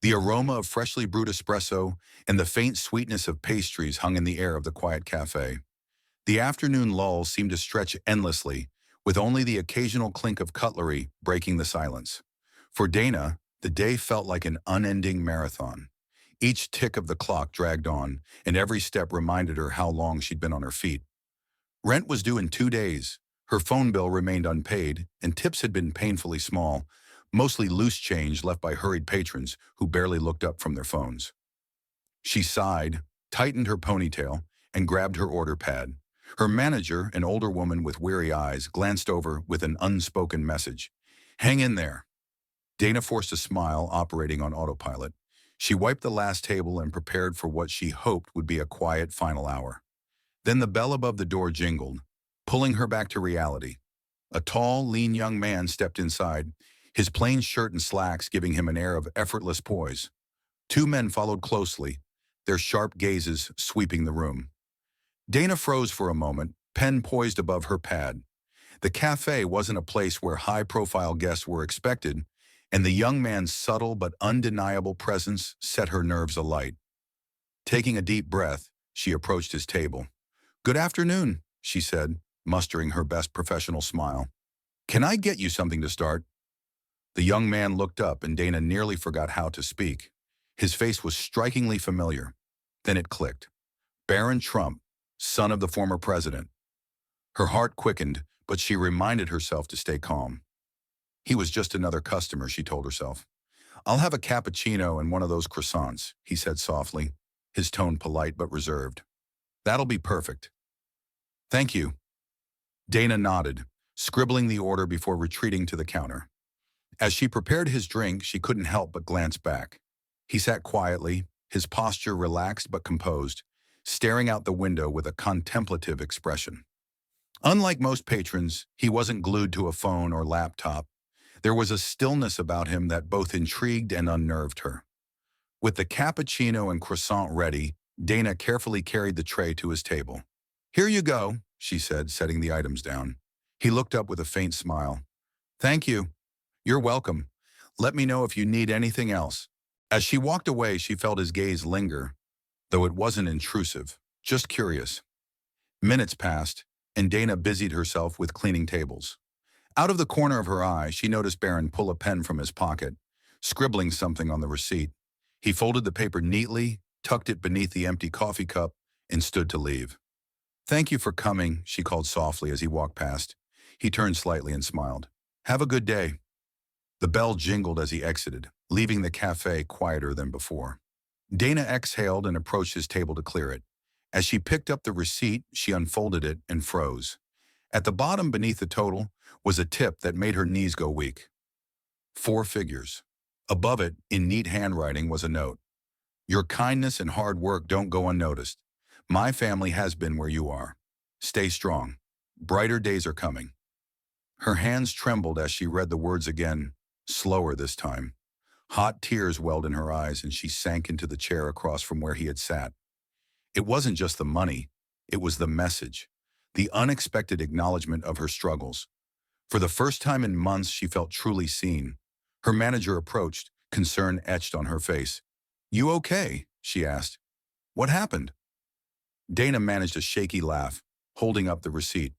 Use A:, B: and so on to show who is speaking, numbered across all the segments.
A: The aroma of freshly brewed espresso and the faint sweetness of pastries hung in the air of the quiet cafe. The afternoon lull seemed to stretch endlessly, with only the occasional clink of cutlery breaking the silence. For Dana, the day felt like an unending marathon. Each tick of the clock dragged on, and every step reminded her how long she'd been on her feet. Rent was due in 2 days. Her phone bill remained unpaid, and tips had been painfully small, mostly loose change left by hurried patrons who barely looked up from their phones. She sighed, tightened her ponytail, and grabbed her order pad. Her manager, an older woman with weary eyes, glanced over with an unspoken message. "Hang in there." Dana forced a smile, operating on autopilot. She wiped the last table and prepared for what she hoped would be a quiet final hour. Then the bell above the door jingled, pulling her back to reality. A tall, lean young man stepped inside, his plain shirt and slacks giving him an air of effortless poise. Two men followed closely, their sharp gazes sweeping the room. Dana froze for a moment, pen poised above her pad. The cafe wasn't a place where high-profile guests were expected, and the young man's subtle but undeniable presence set her nerves alight. Taking a deep breath, she approached his table. "Good afternoon," she said, mustering her best professional smile. "Can I get you something to start?" The young man looked up, and Dana nearly forgot how to speak. His face was strikingly familiar. Then it clicked. Barron Trump, son of the former president. Her heart quickened, but she reminded herself to stay calm. He was just another customer, she told herself. "I'll have a cappuccino and one of those croissants," he said softly, his tone polite but reserved. "That'll be perfect." "Thank you." Dana nodded, scribbling the order before retreating to the counter. As she prepared his drink, she couldn't help but glance back. He sat quietly, his posture relaxed but composed, staring out the window with a contemplative expression. Unlike most patrons, he wasn't glued to a phone or laptop. There was a stillness about him that both intrigued and unnerved her. With the cappuccino and croissant ready, Dana carefully carried the tray to his table. "Here you go," she said, setting the items down. He looked up with a faint smile. "Thank you. You're welcome. Let me know if you need anything else." As she walked away, she felt his gaze linger, though it wasn't intrusive, just curious. Minutes passed, and Dana busied herself with cleaning tables. Out of the corner of her eye, she noticed Barron pull a pen from his pocket, scribbling something on the receipt. He folded the paper neatly, tucked it beneath the empty coffee cup, and stood to leave. "Thank you for coming," she called softly as he walked past. He turned slightly and smiled. "Have a good day." The bell jingled as he exited, leaving the cafe quieter than before. Dana exhaled and approached his table to clear it. As she picked up the receipt, she unfolded it and froze. At the bottom beneath the total was a tip that made her knees go weak. 4 figures. Above it, in neat handwriting, was a note. "Your kindness and hard work don't go unnoticed. My family has been where you are. Stay strong. Brighter days are coming." Her hands trembled as she read the words again, slower this time. Hot tears welled in her eyes, and she sank into the chair across from where he had sat. It wasn't just the money, it was the message, the unexpected acknowledgement of her struggles. For the first time in months, she felt truly seen. Her manager approached, concern etched on her face. "You okay?" she asked. "What happened?" Dana managed a shaky laugh, holding up the receipt.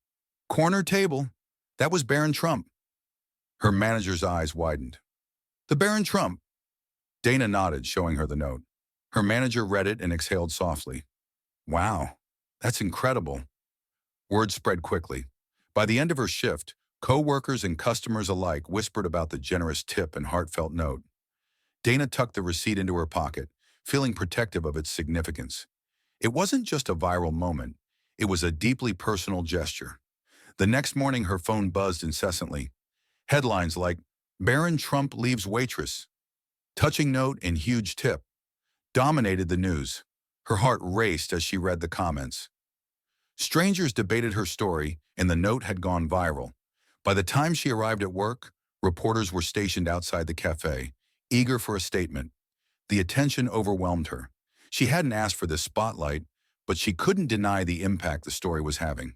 A: "Corner table. That was Barron Trump." Her manager's eyes widened. "The Barron Trump?" Dana nodded, showing her the note. Her manager read it and exhaled softly. "Wow, that's incredible." Word spread quickly. By the end of her shift, co-workers and customers alike whispered about the generous tip and heartfelt note. Dana tucked the receipt into her pocket, feeling protective of its significance. It wasn't just a viral moment. It was a deeply personal gesture. The next morning, her phone buzzed incessantly. Headlines like, "Barron Trump leaves Waitress," "Touching note and huge tip," dominated the news. Her heart raced as she read the comments. Strangers debated her story, and the note had gone viral. By the time she arrived at work, reporters were stationed outside the cafe, eager for a statement. The attention overwhelmed her. She hadn't asked for this spotlight, but she couldn't deny the impact the story was having.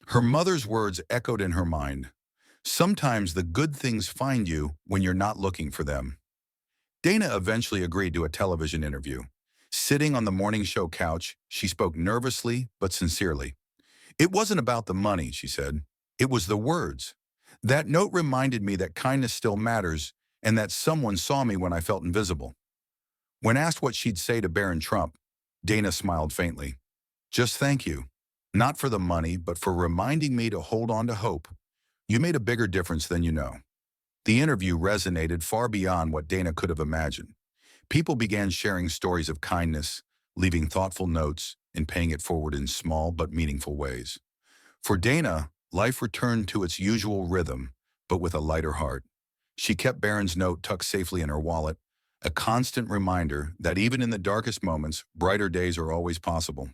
A: Her mother's words echoed in her mind. "Sometimes the good things find you when you're not looking for them." Dana eventually agreed to a television interview. Sitting on the morning show couch, she spoke nervously but sincerely. It wasn't about the money, she said. It was the words. That note reminded me that kindness still matters and that someone saw me when I felt invisible. When asked what she'd say to Barron Trump, Dana smiled faintly. Just thank you. Not for the money, but for reminding me to hold on to hope. You made a bigger difference than you know. The interview resonated far beyond what Dana could have imagined. People began sharing stories of kindness, leaving thoughtful notes, and paying it forward in small but meaningful ways. For Dana, life returned to its usual rhythm, but with a lighter heart. She kept Barron's note tucked safely in her wallet, a constant reminder that even in the darkest moments, brighter days are always possible.